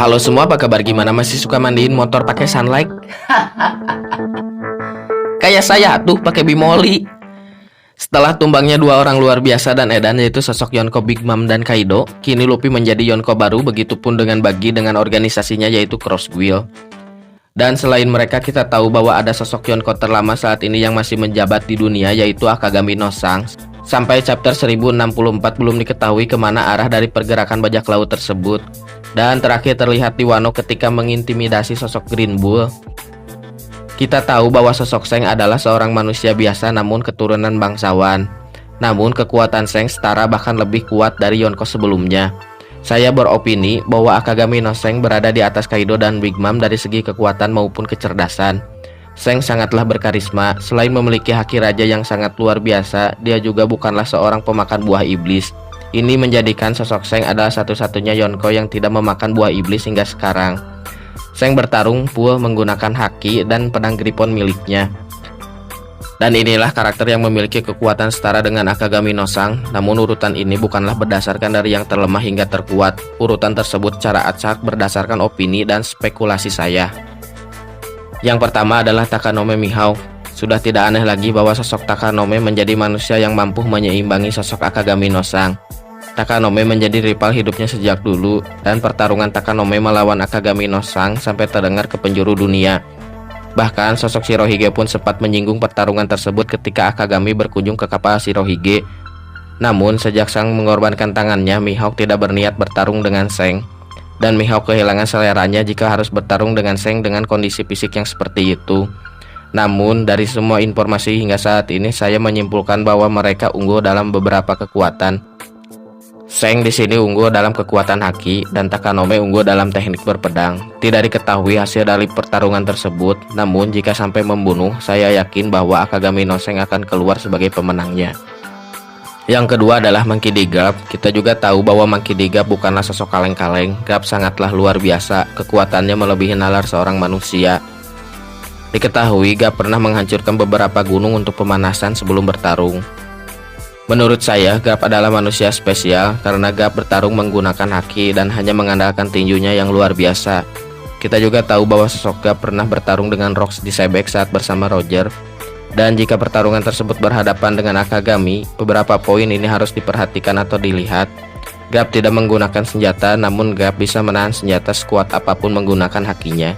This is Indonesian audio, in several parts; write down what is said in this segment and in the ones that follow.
Halo semua, apa kabar? Gimana? Masih suka mandiin motor pakai sunlight? Kayak saya tuh pakai bimoli. Setelah tumbangnya dua orang luar biasa dan edan, yaitu sosok Yonko Big Mom dan Kaido, kini Luffy menjadi Yonko baru, begitupun dengan Buggy dengan organisasinya yaitu Cross Guild. Dan selain mereka, kita tahu bahwa ada sosok Yonko terlama saat ini yang masih menjabat di dunia, yaitu Akagami no Shanks. Sampai chapter 1064 belum diketahui kemana arah dari pergerakan bajak laut tersebut. Dan terakhir terlihat di Wano ketika mengintimidasi sosok Green Bull. Kita tahu bahwa sosok Shanks adalah seorang manusia biasa namun keturunan bangsawan. Namun kekuatan Shanks setara bahkan lebih kuat dari Yonko sebelumnya. Saya beropini bahwa Akagami no Shanks berada di atas Kaido dan Big Mom dari segi kekuatan maupun kecerdasan. Shanks sangatlah berkarisma, selain memiliki haki raja yang sangat luar biasa, dia juga bukanlah seorang pemakan buah iblis. Ini menjadikan sosok Shanks adalah satu-satunya Yonko yang tidak memakan buah iblis hingga sekarang. Shanks bertarung full menggunakan haki dan pedang Griffon miliknya. Dan inilah karakter yang memiliki kekuatan setara dengan Akagami no Shanks. Namun urutan ini bukanlah berdasarkan dari yang terlemah hingga terkuat. Urutan tersebut secara acak berdasarkan opini dan spekulasi saya. Yang pertama adalah Takanome Mihawk. Sudah tidak aneh lagi bahwa sosok Takanome menjadi manusia yang mampu menyeimbangi sosok Akagami no Shanks. Takanome menjadi rival hidupnya sejak dulu, dan pertarungan Takanome melawan Akagami no Shanks sampai terdengar ke penjuru dunia. Bahkan sosok Shirohige pun sempat menyinggung pertarungan tersebut ketika Akagami berkunjung ke kapal Shirohige. Namun sejak Shanks mengorbankan tangannya, Mihawk tidak berniat bertarung dengan Shanks. Dan Mihawk kehilangan seleranya jika harus bertarung dengan Shanks dengan kondisi fisik yang seperti itu. Namun dari semua informasi hingga saat ini, saya menyimpulkan bahwa mereka unggul dalam beberapa kekuatan. Shanks di sini unggul dalam kekuatan haki dan Takanome unggul dalam teknik berpedang. Tidak diketahui hasil dari pertarungan tersebut, namun jika sampai membunuh, saya yakin bahwa Akagami no Shanks akan keluar sebagai pemenangnya. Yang kedua adalah Monkey D. Garp. Kita juga tahu bahwa Monkey D. Garp bukanlah sosok kaleng-kaleng. Garp sangatlah luar biasa, kekuatannya melebihi nalar seorang manusia. Diketahui Garp pernah menghancurkan beberapa gunung untuk pemanasan sebelum bertarung. Menurut saya, Garp adalah manusia spesial karena Garp bertarung menggunakan haki dan hanya mengandalkan tinjunya yang luar biasa. Kita juga tahu bahwa sosok Garp pernah bertarung dengan Rocks di Sebek saat bersama Roger. Dan jika pertarungan tersebut berhadapan dengan Akagami, beberapa poin ini harus diperhatikan atau dilihat. Garp tidak menggunakan senjata, namun Garp bisa menahan senjata sekuat apapun menggunakan hakinya.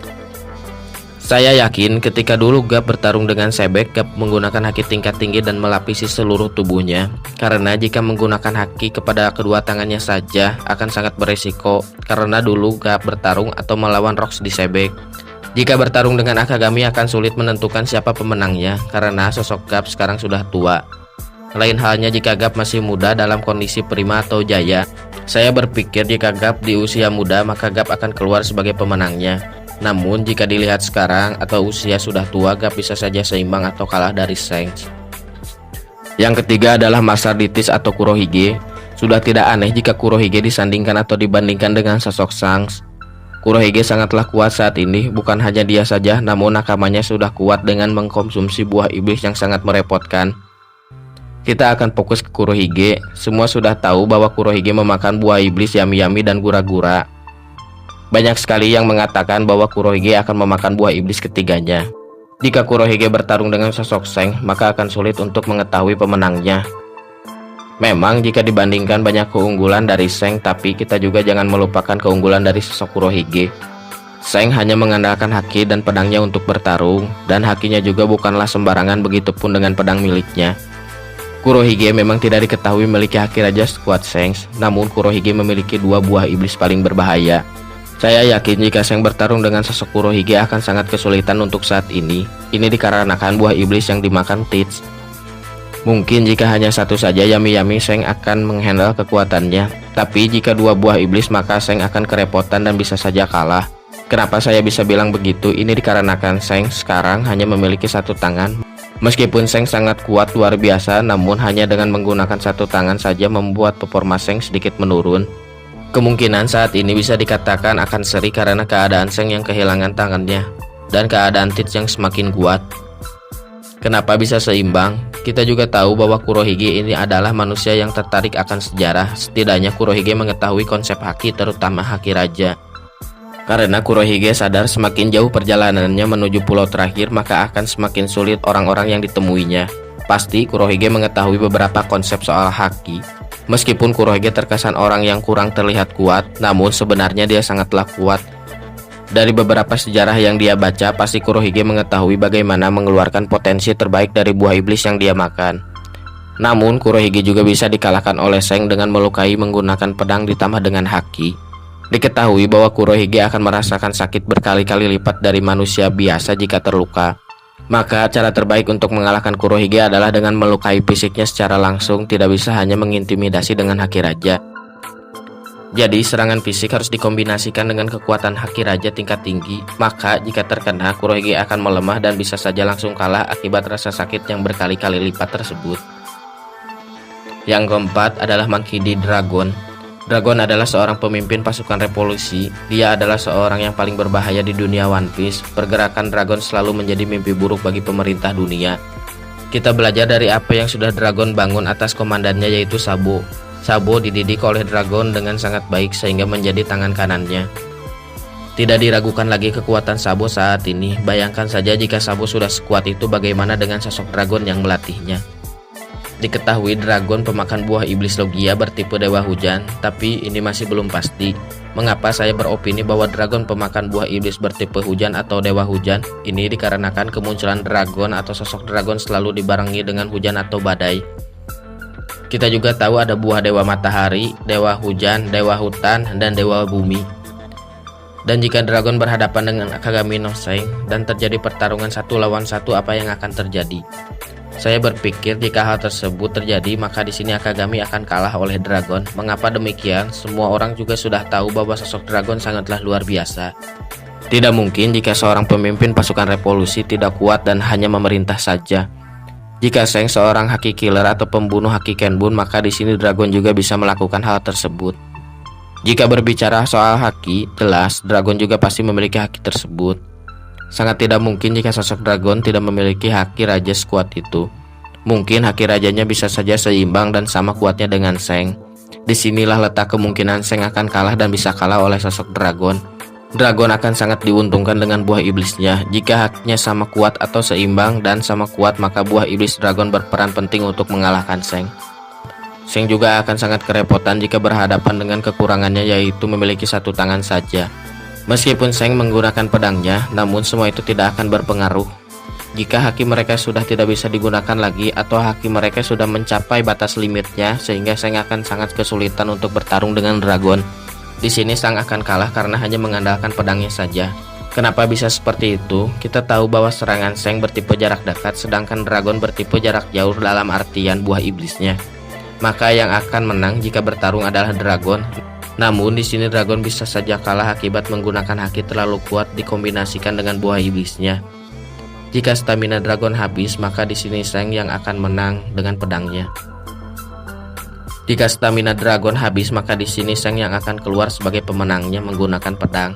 Saya yakin ketika dulu Garp bertarung dengan Sebek, Garp menggunakan haki tingkat tinggi dan melapisi seluruh tubuhnya. Karena jika menggunakan haki kepada kedua tangannya saja akan sangat beresiko, karena dulu Garp bertarung atau melawan Rocks di Sebek. Jika bertarung dengan Akagami akan sulit menentukan siapa pemenangnya, karena sosok Garp sekarang sudah tua. Lain halnya jika Garp masih muda dalam kondisi prima atau jaya. Saya berpikir jika Garp di usia muda maka Garp akan keluar sebagai pemenangnya. Namun jika dilihat sekarang atau usia sudah tua, Garp bisa saja seimbang atau kalah dari Shanks. Yang ketiga adalah Master Ditis atau Kurohige. Sudah tidak aneh jika Kurohige disandingkan atau dibandingkan dengan sosok Shanks. Kurohige sangatlah kuat saat ini, bukan hanya dia saja, namun nakamanya sudah kuat dengan mengkonsumsi buah iblis yang sangat merepotkan. Kita akan fokus ke Kurohige. Semua sudah tahu bahwa Kurohige memakan buah iblis Yami-Yami dan Gura-Gura. Banyak sekali yang mengatakan bahwa Kurohige akan memakan buah iblis ketiganya. Jika Kurohige bertarung dengan sosok Shanks, maka akan sulit untuk mengetahui pemenangnya. Memang jika dibandingkan banyak keunggulan dari Shanks, tapi kita juga jangan melupakan keunggulan dari sosok Kurohige. Shanks hanya mengandalkan haki dan pedangnya untuk bertarung, dan hakinya juga bukanlah sembarangan, begitupun dengan pedang miliknya. Kurohige memang tidak diketahui memiliki haki raja sekuat Shanks, namun Kurohige memiliki dua buah iblis paling berbahaya. Saya yakin jika Shanks bertarung dengan sosok Kurohige akan sangat kesulitan untuk saat ini. Ini dikarenakan buah iblis yang dimakan Teach. Mungkin jika hanya satu saja Yami-Yami, Shanks akan menghandle kekuatannya. Tapi jika dua buah iblis maka Shanks akan kerepotan dan bisa saja kalah. Kenapa saya bisa bilang begitu? Ini dikarenakan Shanks sekarang hanya memiliki satu tangan. Meskipun Shanks sangat kuat luar biasa, namun hanya dengan menggunakan satu tangan saja membuat performa Shanks sedikit menurun. Kemungkinan saat ini bisa dikatakan akan seri karena keadaan Shanks yang kehilangan tangannya dan keadaan Teach yang semakin kuat. Kenapa bisa seimbang? Kita juga tahu bahwa Kurohige ini adalah manusia yang tertarik akan sejarah. Setidaknya Kurohige mengetahui konsep haki, terutama haki raja. Karena Kurohige sadar semakin jauh perjalanannya menuju pulau terakhir, maka akan semakin sulit orang-orang yang ditemuinya. Pasti Kurohige mengetahui beberapa konsep soal haki. Meskipun Kurohige terkesan orang yang kurang terlihat kuat, namun sebenarnya dia sangatlah kuat. Dari beberapa sejarah yang dia baca, pasti Kurohige mengetahui bagaimana mengeluarkan potensi terbaik dari buah iblis yang dia makan. Namun Kurohige juga bisa dikalahkan oleh Seng dengan melukai menggunakan pedang ditambah dengan haki. Diketahui bahwa Kurohige akan merasakan sakit berkali-kali lipat dari manusia biasa jika terluka. Maka cara terbaik untuk mengalahkan Kurohige adalah dengan melukai fisiknya secara langsung, tidak bisa hanya mengintimidasi dengan haki raja. Jadi serangan fisik harus dikombinasikan dengan kekuatan haki raja tingkat tinggi. Maka jika terkena, Kurohige akan melemah dan bisa saja langsung kalah akibat rasa sakit yang berkali-kali lipat tersebut. Yang keempat adalah Monkey D. Dragon. Dragon adalah seorang pemimpin pasukan revolusi. Dia adalah seorang yang paling berbahaya di dunia One Piece. Pergerakan Dragon selalu menjadi mimpi buruk bagi pemerintah dunia. Kita belajar dari apa yang sudah Dragon bangun atas komandannya, yaitu Sabo. Sabo dididik oleh Dragon dengan sangat baik sehingga menjadi tangan kanannya. Tidak diragukan lagi kekuatan Sabo saat ini. Bayangkan saja jika Sabo sudah sekuat itu, bagaimana dengan sosok Dragon yang melatihnya. Diketahui Dragon pemakan buah iblis Logia bertipe Dewa Hujan, tapi ini masih belum pasti. Mengapa saya beropini bahwa Dragon pemakan buah iblis bertipe hujan atau Dewa Hujan? Ini dikarenakan kemunculan Dragon atau sosok Dragon selalu dibarengi dengan hujan atau badai. Kita juga tahu ada buah Dewa Matahari, Dewa Hujan, Dewa Hutan, dan Dewa Bumi. Dan jika Dragon berhadapan dengan Akagami no Seng dan terjadi pertarungan 1 lawan 1, apa yang akan terjadi? Saya berpikir jika hal tersebut terjadi, maka di sini Akagami akan kalah oleh Dragon. Mengapa demikian? Semua orang juga sudah tahu bahwa sosok Dragon sangatlah luar biasa. Tidak mungkin jika seorang pemimpin pasukan revolusi tidak kuat dan hanya memerintah saja. Jika Seng seorang haki killer atau pembunuh haki Kenbun, maka di sini Dragon juga bisa melakukan hal tersebut. Jika berbicara soal haki, jelas Dragon juga pasti memiliki haki tersebut. Sangat tidak mungkin jika sosok Dragon tidak memiliki haki raja sekuat itu. Mungkin haki rajanya bisa saja seimbang dan sama kuatnya dengan Seng. Disinilah letak kemungkinan Seng akan kalah dan bisa kalah oleh sosok Dragon. Dragon akan sangat diuntungkan dengan buah iblisnya. Jika hakinya sama kuat atau seimbang dan sama kuat, maka buah iblis Dragon berperan penting untuk mengalahkan Seng. Seng juga akan sangat kerepotan jika berhadapan dengan kekurangannya, yaitu memiliki satu tangan saja. Meskipun Seng menggunakan pedangnya, namun semua itu tidak akan berpengaruh. Jika haki mereka sudah tidak bisa digunakan lagi atau haki mereka sudah mencapai batas limitnya, sehingga Seng akan sangat kesulitan untuk bertarung dengan Dragon. Di sini Sang akan kalah karena hanya mengandalkan pedangnya saja. Kenapa bisa seperti itu? Kita tahu bahwa serangan Seng bertipe jarak dekat, sedangkan Dragon bertipe jarak jauh dalam artian buah iblisnya. Maka yang akan menang jika bertarung adalah Dragon. Namun di sini Dragon bisa saja kalah akibat menggunakan haki terlalu kuat dikombinasikan dengan buah iblisnya. Jika stamina Dragon habis, maka di sini Seng yang akan menang dengan pedangnya. Jika stamina Dragon habis, maka di sini Seng yang akan keluar sebagai pemenangnya menggunakan pedang.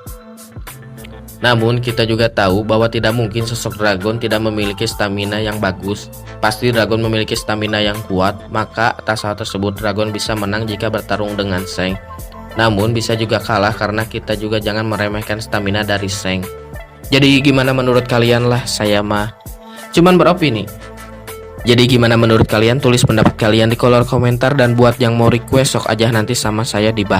Namun kita juga tahu bahwa tidak mungkin sosok Dragon tidak memiliki stamina yang bagus. Pasti Dragon memiliki stamina yang kuat, maka atas hal tersebut Dragon bisa menang jika bertarung dengan Seng. Namun bisa juga kalah karena kita juga jangan meremehkan stamina dari Seng. Jadi gimana menurut kalian lah, saya mah cuman beropini. Jadi gimana menurut kalian? Tulis pendapat kalian di kolom komentar, dan buat yang mau request sok aja nanti sama saya dibahas.